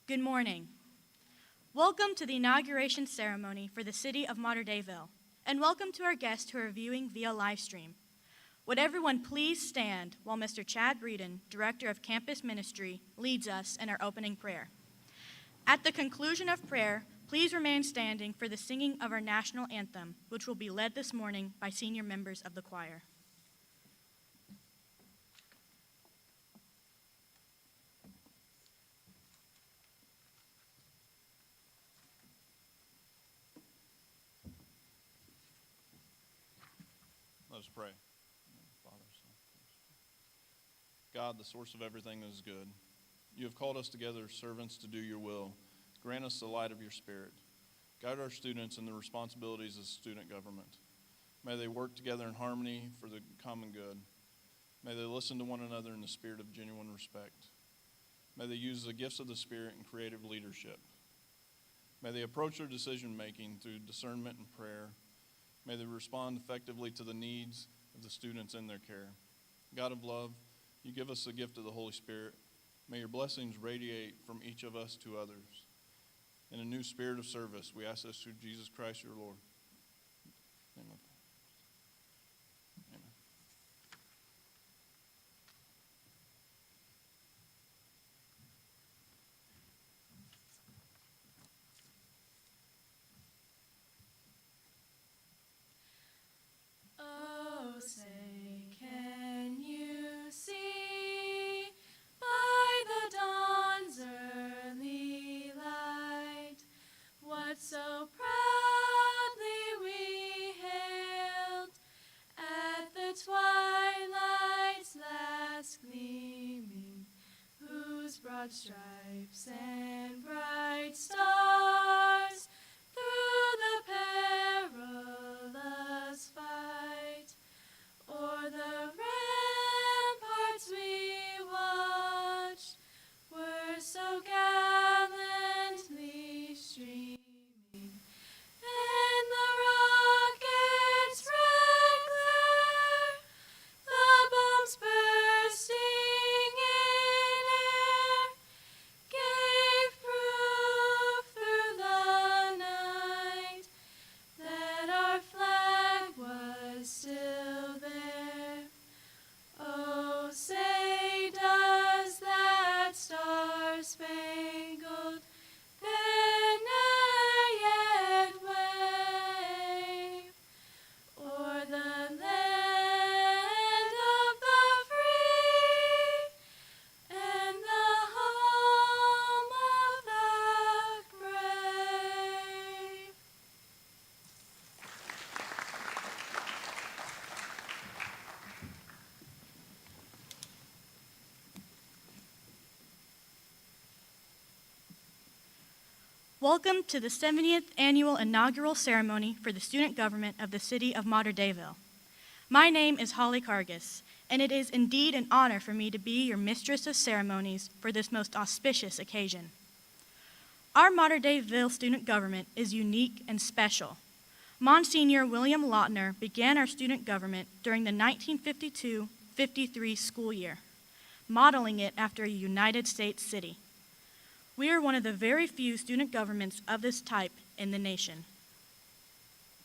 Good morning. Welcome to the inauguration ceremony for the city of Mater-Deiville, and welcome to our guests who are viewing via live stream. Would everyone please stand while Mr. Chad Breeden, Director of Campus Ministry, leads us in our opening prayer. At the conclusion of prayer, please remain standing for the singing of our national anthem, which will be led this morning by senior members of the choir. Let us pray. Father, Son, God, the source of everything that is good, you have called us together as servants to do your will. Grant us the light of your Spirit. Guide our students in the responsibilities of student government. May they work together in harmony for the common good. May they listen to one another in the spirit of genuine respect. May they use the gifts of the Spirit in creative leadership. May they approach their decision-making through discernment and prayer. May they respond effectively to the needs of the students in their care. God of love, you give us the gift of the Holy Spirit. May your blessings radiate from each of us to others. In a new spirit of service, we ask this through Jesus Christ, your Lord. Amen. Amen. Oh, say, can you see by the dawn's early light what so proudly we hailed at the twilight's last gleaming, whose broad stripes and bright stars through the perilous fight o'er the ramparts we watched were so gallantly streaming, and the rocket's red glare, the bombs bursting in air, gave proof through the night that our flag was still there. Oh, say, does that star-spangled banner yet wave o'er the land of the free and the home of the brave? Welcome to the 70th Annual Inaugural Ceremony for the Student Government of the City of Mater-Deiville. My name is Holly Cargis, and it is indeed an honor for me to be your Mistress of Ceremonies for this most auspicious occasion. Our Mater-Deiville student government is unique and special. Monsignor William Lautner began our student government during the 1952-53 school year, modeling it after a United States city. We are one of the very few student governments of this type in the nation.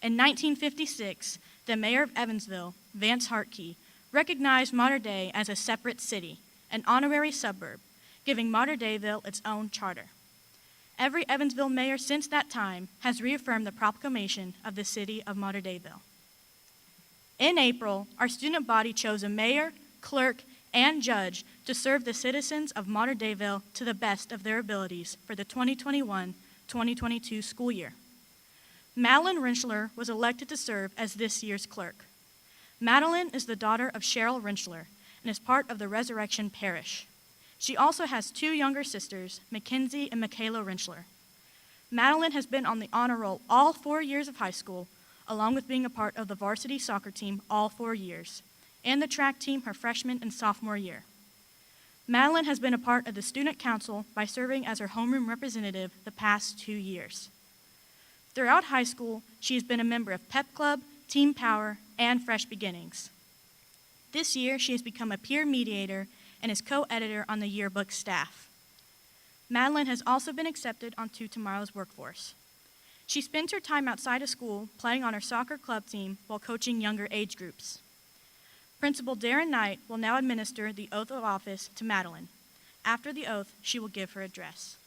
In 1956, the mayor of Evansville, Vance Hartke, recognized Mater-Dei as a separate city, an honorary suburb, giving Mater-Deiville its own charter. Every Evansville mayor since that time has reaffirmed the proclamation of the city of Mater-Deiville. In April, our student body chose a mayor, clerk, and judge to serve the citizens of Mater-Deiville to the best of their abilities for the 2021-2022 school year. Madeline Rinchler was elected to serve as this year's clerk. Madeline is the daughter of Cheryl Rinchler and is part of the Resurrection Parish. She also has two younger sisters, Mackenzie and Michaela Rinchler. Madeline has been on the honor roll all 4 years of high school, along with being a part of the varsity soccer team all 4 years, and the track team her freshman and sophomore year. Madeline has been a part of the student council by serving as her homeroom representative the past 2 years. Throughout high school, she has been a member of Pep Club, Team Power, and Fresh Beginnings. This year, she has become a peer mediator and is co-editor on the yearbook staff. Madeline has also been accepted onto tomorrow's workforce. She spends her time outside of school playing on her soccer club team while coaching younger age groups. Principal Darren Knight will now administer the oath of office to Madeline. After the oath, she will give her address.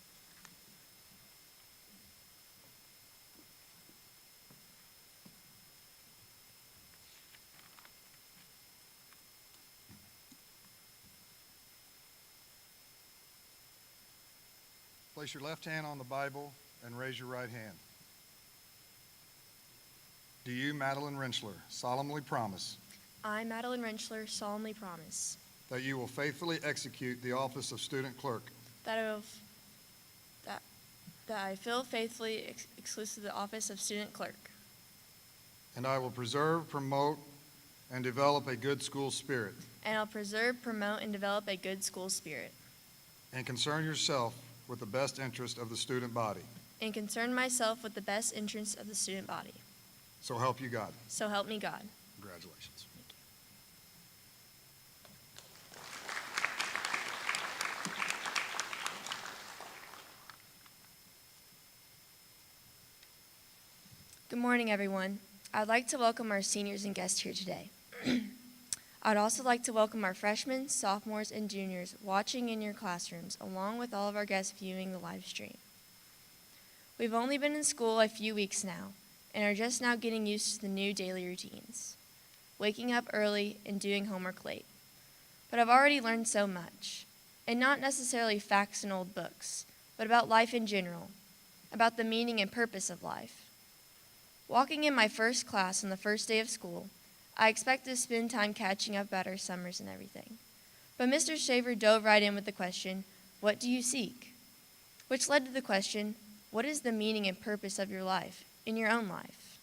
Place your left hand on the Bible and raise your right hand. Do you, Madeline Rentschler, solemnly promise I, Madeline Rentschler, solemnly promise that you will faithfully execute the office of student clerk that I will faithfully exclusive the office of student clerk, and I will preserve, promote, and develop a good school spirit, and I'll preserve, promote, and develop a good school spirit, and concern yourself with the best interest of the student body? and concern myself with the best interests of the student body. So help you God. So help me God. Congratulations. Good morning, everyone. I'd like to welcome our seniors and guests here today. I'd also like to welcome our freshmen, sophomores, and juniors watching in your classrooms, along with all of our guests viewing the live stream. We've only been in school a few weeks now, and are just now getting used to the new daily routines, waking up early and doing homework late. But I've already learned so much, and not necessarily facts in old books, but about life in general, about the meaning and purpose of life. Walking in my first class on the first day of school, I expected to spend time catching up about our summers and everything. But Mr. Shaver dove right in with the question, "What do you seek?" Which led to the question, what is the meaning and purpose of your life, in your own life?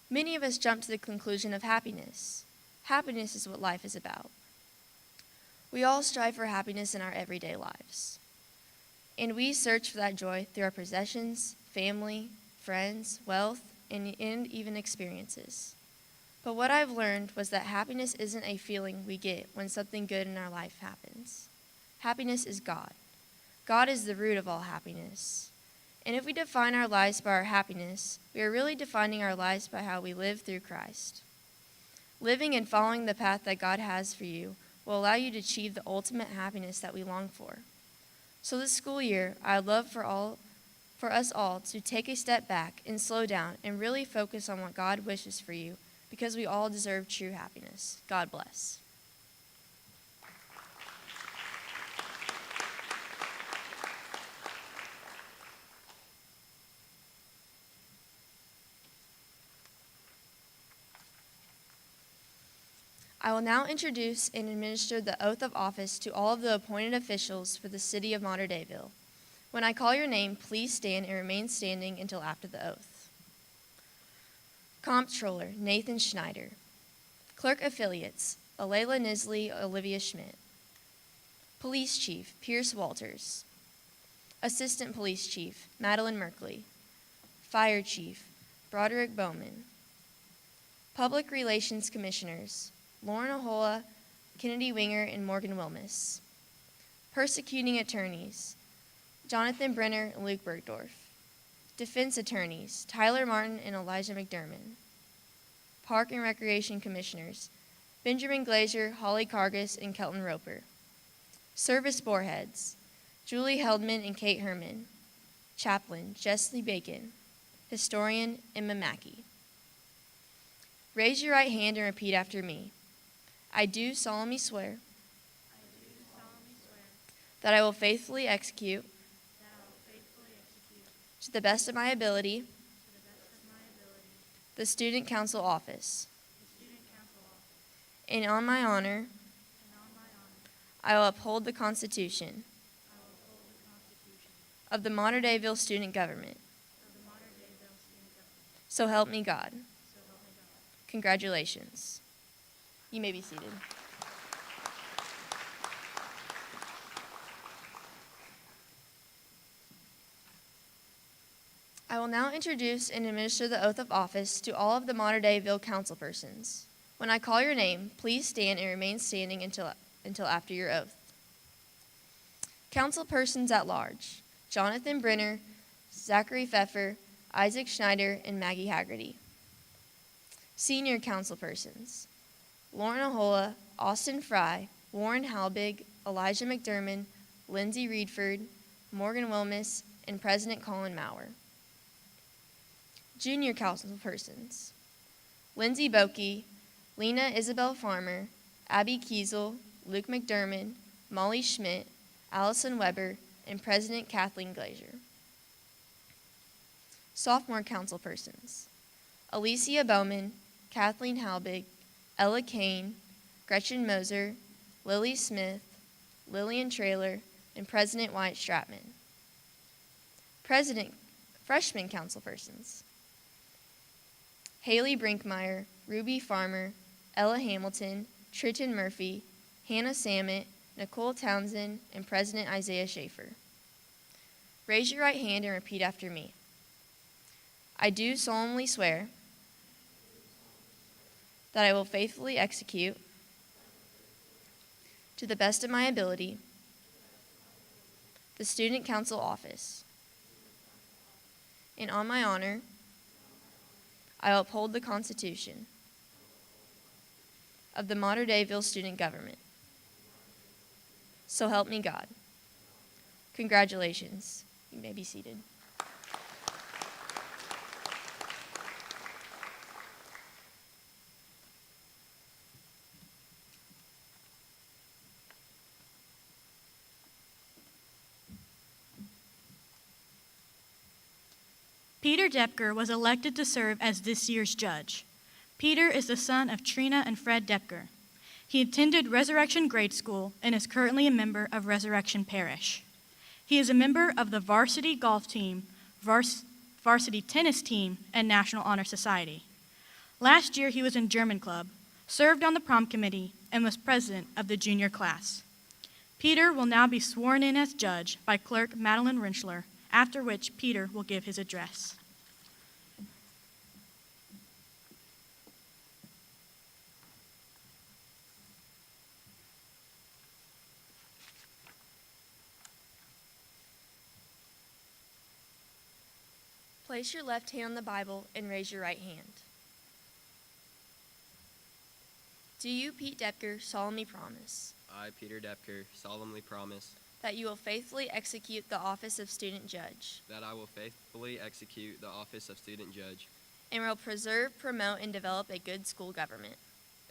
Many of us jump to the conclusion of happiness. Happiness is what life is about. We all strive for happiness in our everyday lives. And we search for that joy through our possessions, family, friends, wealth, and even experiences. But what I've learned was that happiness isn't a feeling we get when something good in our life happens. Happiness is God. God is the root of all happiness. And if we define our lives by our happiness, we are really defining our lives by how we live through Christ. Living and following the path that God has for you will allow you to achieve the ultimate happiness that we long for. So this school year, I'd love for us all to take a step back and slow down and really focus on what God wishes for you, because we all deserve true happiness. God bless. I will now introduce and administer the oath of office to all of the appointed officials for the city of Mater Deiville. When I call your name, please stand and remain standing until after the oath. Comptroller, Nathan Schneider. Clerk Affiliates, Alayla Nisley, Olivia Schmidt. Police Chief, Pierce Walters. Assistant Police Chief, Madeline Merkley. Fire Chief, Broderick Bowman. Public Relations Commissioners, Lauren Ahola, Kennedy Winger, and Morgan Wilmus. Persecuting Attorneys, Jonathan Brenner and Luke Bergdorf. Defense Attorneys, Tyler Martin and Elijah McDermott. Park and Recreation Commissioners, Benjamin Glazier, Holly Cargus, and Kelton Roper. Service Board Heads, Julie Heldman and Kate Herman. Chaplain, Jessie Bacon. Historian, Emma Mackey. Raise your right hand and repeat after me. I do solemnly swear that I will faithfully execute to the best of my ability the Student Council office. And on my honor, I will uphold the Constitution of the Mater Deiville Student Government. So help me God. Congratulations. You may be seated. I will now introduce and administer the oath of office to all of the Mater Deiville councilpersons. When I call your name, please stand and remain standing until after your oath. Councilpersons at large: Jonathan Brenner, Zachary Pfeffer, Isaac Schneider, and Maggie Haggerty. Senior councilpersons: Lauren Ahola, Austin Fry, Warren Halbig, Elijah McDermott, Lindsay Reedford, Morgan Wilmus, and President Colin Maurer. Junior councilpersons: Lindsay Bokey, Lena Isabel Farmer, Abby Kiesel, Luke McDermott, Molly Schmidt, Allison Weber, and President Kathleen Glazier. Sophomore councilpersons: Alicia Bowman, Kathleen Halbig, Ella Kane, Gretchen Moser, Lily Smith, Lillian Traylor, and President Wyatt Stratman. Freshman councilpersons: Haley Brinkmeyer, Ruby Farmer, Ella Hamilton, Triton Murphy, Hannah Samet, Nicole Townsend, and President Isaiah Schaefer. Raise your right hand and repeat after me. I do solemnly swear that I will faithfully execute, to the best of my ability, the Student Council office, and on my honor, I will uphold the Constitution of the Mater Deiville Student Government. So help me God. Congratulations. You may be seated. Peter Depker was elected to serve as this year's judge. Peter is the son of Trina and Fred Depker. He attended Resurrection Grade School and is currently a member of Resurrection Parish. He is a member of the varsity golf team, varsity tennis team, and National Honor Society. Last year, he was in German Club, served on the prom committee, and was president of the junior class. Peter will now be sworn in as judge by Clerk Madeline Rinchler, after which Peter will give his address. Place your left hand on the Bible and raise your right hand. Do you, Pete Depker, solemnly promise I, Peter Depker, solemnly promise that you will faithfully execute the office of student judge that I will faithfully execute the office of student judge and will preserve, promote, and develop a good school government,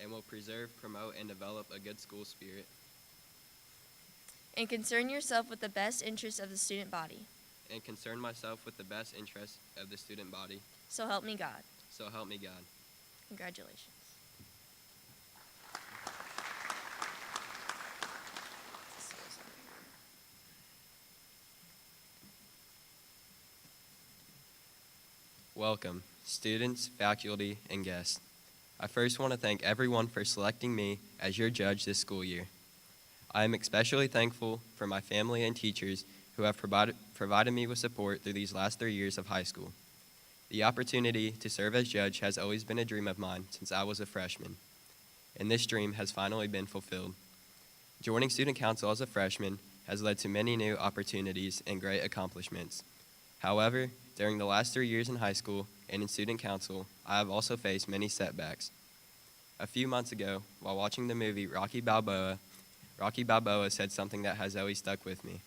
and will preserve, promote, and develop a good school spirit, and concern yourself with the best interests of the student body? and concern myself with the best interests of the student body. So help me God. So help me God. Congratulations. Welcome, students, faculty, and guests. I first want to thank everyone for selecting me as your judge this school year. I am especially thankful for my family and teachers who have provided me with support through these last 3 years of high school. The opportunity to serve as judge has always been a dream of mine since I was a freshman, and this dream has finally been fulfilled. Joining student council as a freshman has led to many new opportunities and great accomplishments. However, during the last 3 years in high school and in student council, I have also faced many setbacks. A few months ago, while watching the movie Rocky Balboa said something that has always stuck with me.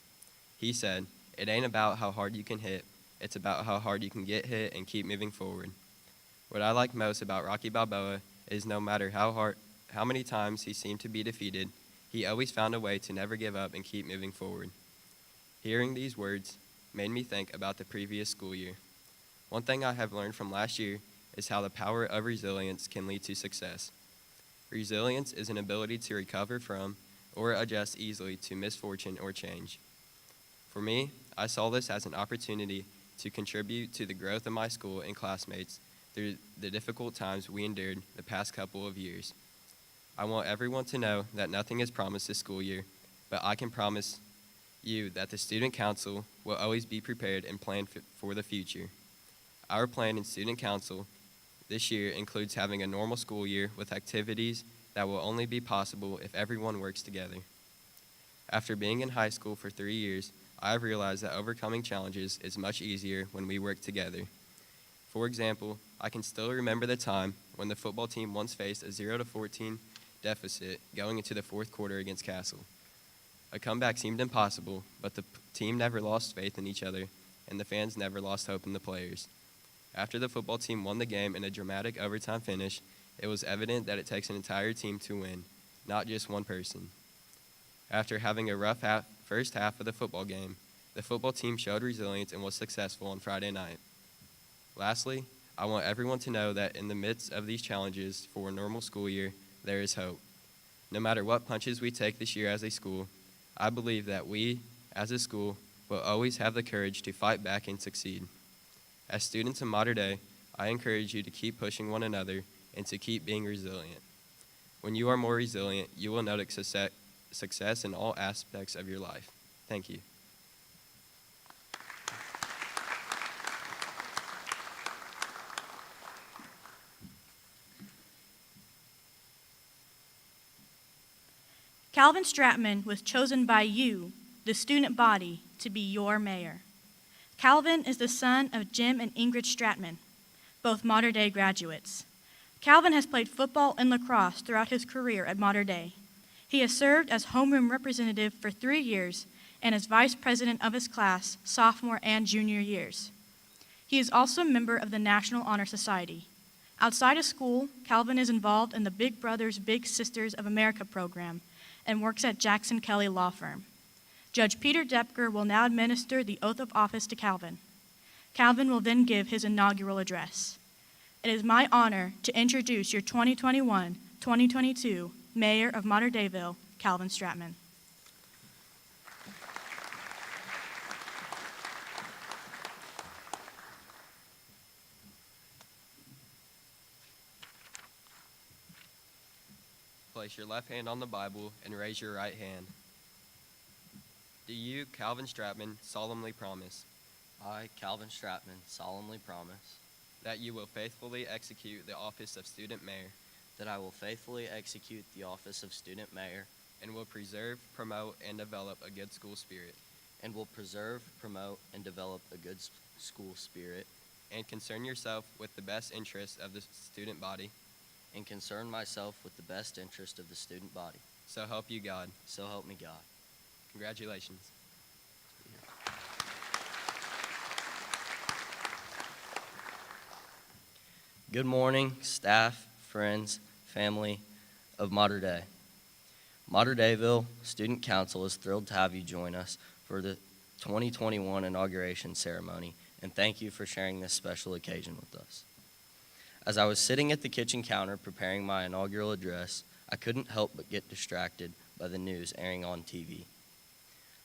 He said, "It ain't about how hard you can hit, it's about how hard you can get hit and keep moving forward." What I like most about Rocky Balboa is no matter how many times he seemed to be defeated, he always found a way to never give up and keep moving forward. Hearing these words made me think about the previous school year. One thing I have learned from last year is how the power of resilience can lead to success. Resilience is an ability to recover from or adjust easily to misfortune or change. For me, I saw this as an opportunity to contribute to the growth of my school and classmates through the difficult times we endured the past couple of years. I want everyone to know that nothing is promised this school year, but I can promise you that the student council will always be prepared and plan for the future. Our plan in student council this year includes having a normal school year with activities that will only be possible if everyone works together. After being in high school for 3 years, I have realized that overcoming challenges is much easier when we work together. For example, I can still remember the time when the football team once faced a 0-14 deficit going into the fourth quarter against Castle. A comeback seemed impossible, but the team never lost faith in each other, and the fans never lost hope in the players. After the football team won the game in a dramatic overtime finish, it was evident that it takes an entire team to win, not just one person. After having a rough first half of the football game, the football team showed resilience and was successful on Friday night. Lastly, I want everyone to know that in the midst of these challenges for a normal school year, there is hope. No matter what punches we take this year as a school, I believe that we, as a school, will always have the courage to fight back and succeed. As students in Mater Dei, I encourage you to keep pushing one another and to keep being resilient. When you are more resilient, you will notice success in all aspects of your life. Thank you. Calvin Stratman was chosen by you, the student body, to be your mayor. Calvin is the son of Jim and Ingrid Stratman, both Mater Dei graduates. Calvin has played football and lacrosse throughout his career at Mater Dei. He has served as homeroom representative for 3 years and as vice president of his class, sophomore and junior years. He is also a member of the National Honor Society. Outside of school, Calvin is involved in the Big Brothers Big Sisters of America program and works at Jackson Kelly Law Firm. Judge Peter Depker will now administer the oath of office to Calvin. Calvin will then give his inaugural address. It is my honor to introduce your 2021-2022 Mayor of Mater Deiville, Calvin Stratman. Place your left hand on the Bible and raise your right hand. Do you, Calvin Stratman, solemnly promise I, Calvin Stratman, solemnly promise that you will faithfully execute the office of student mayor that I will faithfully execute the office of student mayor and will preserve, promote, and develop a good school spirit and will preserve, promote, and develop a good school spirit and concern yourself with the best interests of the student body? and concern myself with the best interest of the student body. So help you God. So help me God. Congratulations. Good morning, staff, friends, family of Mater Dei. Mater Deiville Student Council is thrilled to have you join us for the 2021 inauguration ceremony, and thank you for sharing this special occasion with us. As I was sitting at the kitchen counter preparing my inaugural address, I couldn't help but get distracted by the news airing on TV.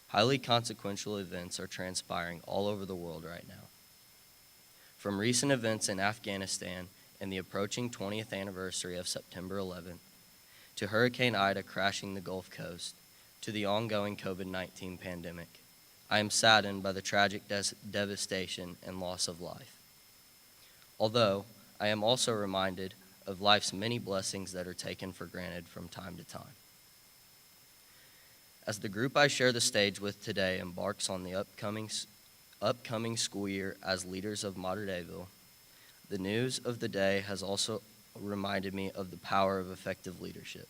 Highly consequential events are transpiring all over the world right now. From recent events in Afghanistan and the approaching 20th anniversary of September 11th, to Hurricane Ida crashing the Gulf Coast, to the ongoing COVID-19 pandemic, I am saddened by the tragic devastation and loss of life. Although, I am also reminded of life's many blessings that are taken for granted from time to time. As the group I share the stage with today embarks on the upcoming school year as leaders of Mater Deiville, the news of the day has also reminded me of the power of effective leadership.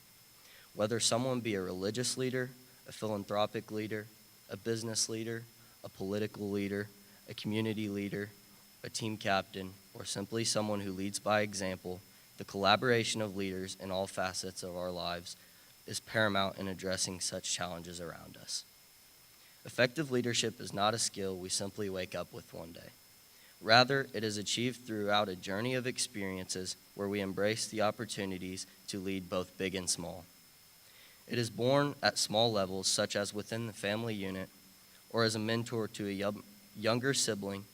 Whether someone be a religious leader, a philanthropic leader, a business leader, a political leader, a community leader, a team captain, or simply someone who leads by example, the collaboration of leaders in all facets of our lives is paramount in addressing such challenges around us. Effective leadership is not a skill we simply wake up with one day. Rather, it is achieved throughout a journey of experiences where we embrace the opportunities to lead both big and small. It is born at small levels, such as within the family unit, or as a mentor to a younger sibling,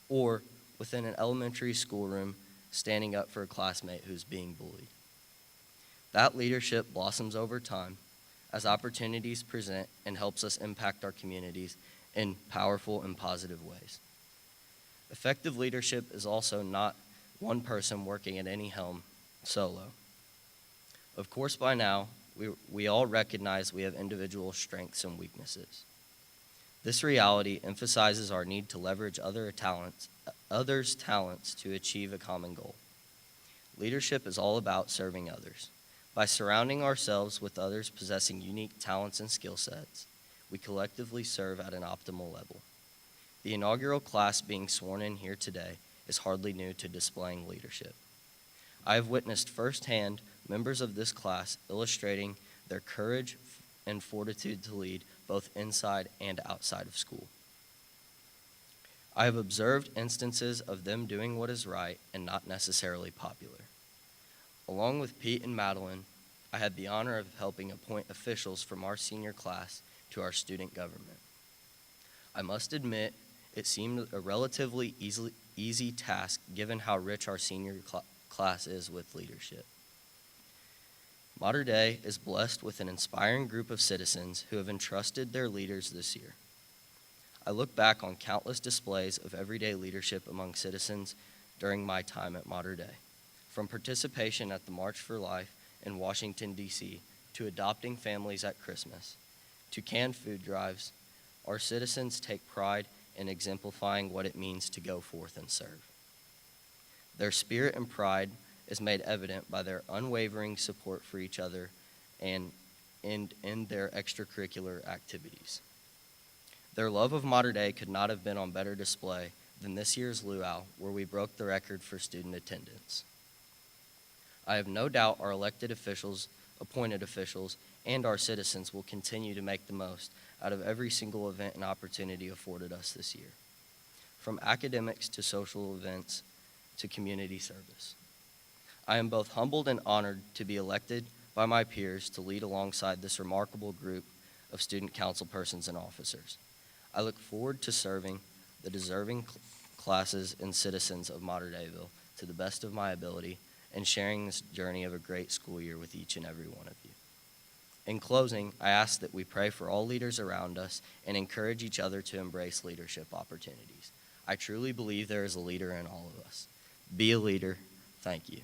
or within an elementary schoolroom, standing up for a classmate who's being bullied. That leadership blossoms over time as opportunities present and helps us impact our communities in powerful and positive ways. Effective leadership is also not one person working at any helm solo. Of course, by now, We all recognize we have individual strengths and weaknesses. This reality emphasizes our need to leverage others' talents to achieve a common goal. Leadership is all about serving others. By surrounding ourselves with others possessing unique talents and skill sets, we collectively serve at an optimal level. The inaugural class being sworn in here today is hardly new to displaying leadership. I have witnessed firsthand members of this class illustrating their courage and fortitude to lead both inside and outside of school. I have observed instances of them doing what is right and not necessarily popular. Along with Pete and Madeline, I had the honor of helping appoint officials from our senior class to our student government. I must admit, it seemed a relatively easy task given how rich our senior class is with leadership. Mater Dei is blessed with an inspiring group of citizens who have entrusted their leaders this year. I look back on countless displays of everyday leadership among citizens during my time at Mater Dei, from participation at the March for Life in Washington, D.C., to adopting families at Christmas, to canned food drives. Our citizens take pride in exemplifying what it means to go forth and serve. Their spirit and pride is made evident by their unwavering support for each other and in their extracurricular activities. Their love of Mater Dei could not have been on better display than this year's luau, where we broke the record for student attendance. I have no doubt our elected officials, appointed officials, and our citizens will continue to make the most out of every single event and opportunity afforded us this year, from academics to social events to community service. I am both humbled and honored to be elected by my peers to lead alongside this remarkable group of student council persons and officers. I look forward to serving the deserving classes and citizens of Mater Deiville to the best of my ability and sharing this journey of a great school year with each and every one of you. In closing, I ask that we pray for all leaders around us and encourage each other to embrace leadership opportunities. I truly believe there is a leader in all of us. Be a leader. Thank you.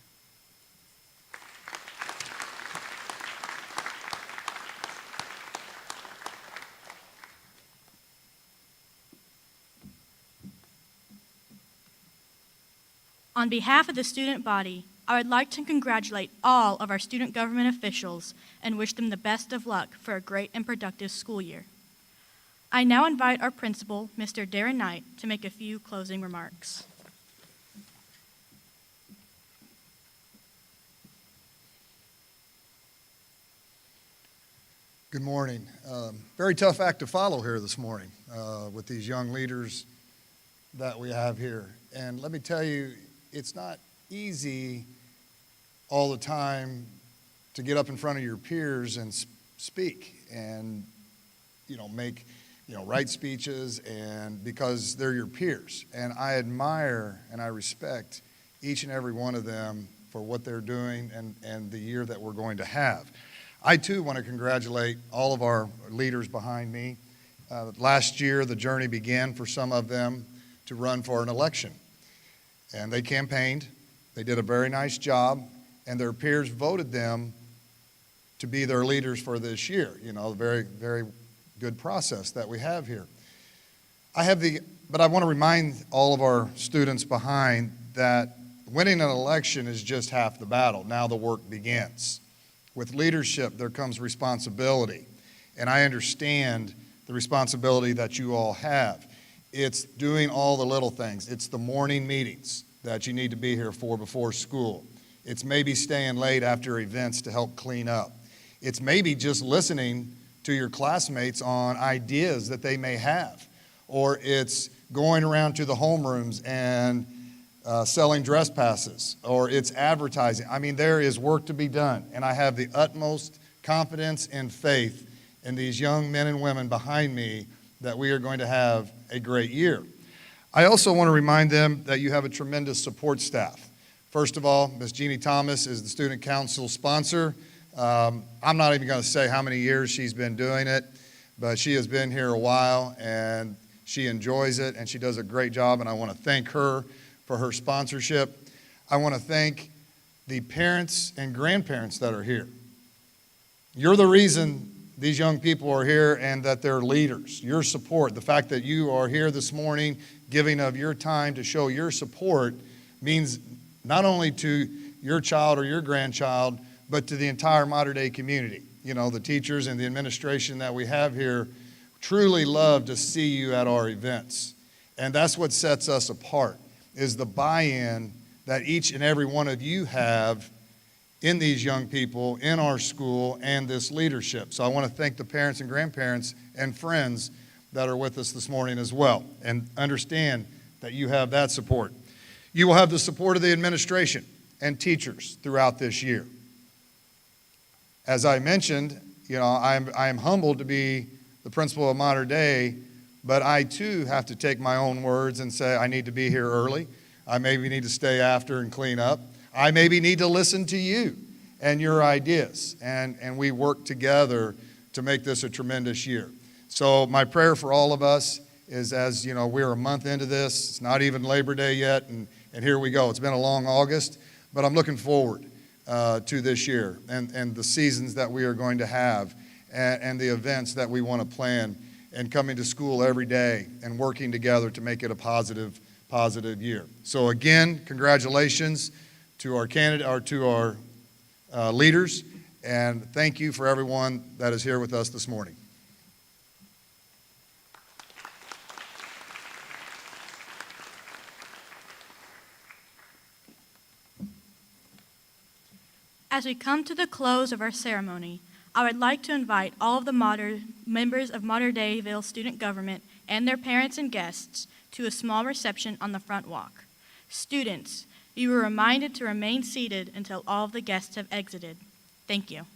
On behalf of the student body, I would like to congratulate all of our student government officials and wish them the best of luck for a great and productive school year. I now invite our principal, Mr. Darren Knight, to make a few closing remarks. Good morning. Very tough act to follow here this morning with these young leaders that we have here. And let me tell you, it's not easy all the time to get up in front of your peers and speak and, write speeches, and because they're your peers. And I admire and I respect each and every one of them for what they're doing and the year that we're going to have. I, too, want to congratulate all of our leaders behind me. Last year, the journey began for some of them to run for an election. And they campaigned. They did a very nice job. And their peers voted them to be their leaders for this year. A very, very good process that we have here. But I want to remind all of our students behind that winning an election is just half the battle. Now the work begins. With leadership, there comes responsibility. And I understand the responsibility that you all have. It's doing all the little things. It's the morning meetings that you need to be here for before school. It's maybe staying late after events to help clean up. It's maybe just listening to your classmates on ideas that they may have. Or it's going around to the homerooms and selling dress passes. Or it's advertising. I mean, there is work to be done. And I have the utmost confidence and faith in these young men and women behind me that we are going to have a great year. I also want to remind them that you have a tremendous support staff. First of all, Ms. Jeannie Thomas is the student council sponsor. I'm not even going to say how many years she's been doing it, but she has been here a while and she enjoys it and she does a great job, and I want to thank her for her sponsorship. I want to thank the parents and grandparents that are here. You're the reason these young people are here and that they're leaders. Your support, the fact that you are here this morning, giving of your time to show your support means not only to your child or your grandchild, but to the entire modern day community. You know, the teachers and the administration that we have here truly love to see you at our events. And that's what sets us apart, is the buy-in that each and every one of you have in these young people, in our school, and this leadership. So I want to thank the parents and grandparents and friends that are with us this morning as well, and understand that you have that support. You will have the support of the administration and teachers throughout this year. As I mentioned, you know, I am humbled to be the principal of Mater Dei, but I too have to take my own words and say I need to be here early. I maybe need to stay after and clean up. I maybe need to listen to you and your ideas, and we work together to make this a tremendous year. So my prayer for all of us is, as you know, we're a month into this. It's not even Labor Day yet, and here we go. It's been a long August, but I'm looking forward to this year and the seasons that we are going to have and the events that we want to plan, and coming to school every day and working together to make it a positive year. So again, congratulations to our candidate, or to our leaders, and thank you for everyone that is here with us this morning. As we come to the close of our ceremony, I would like to invite all of the members of Mater Deiville student government and their parents and guests to a small reception on the front walk. Students, you are reminded to remain seated until all of the guests have exited. Thank you.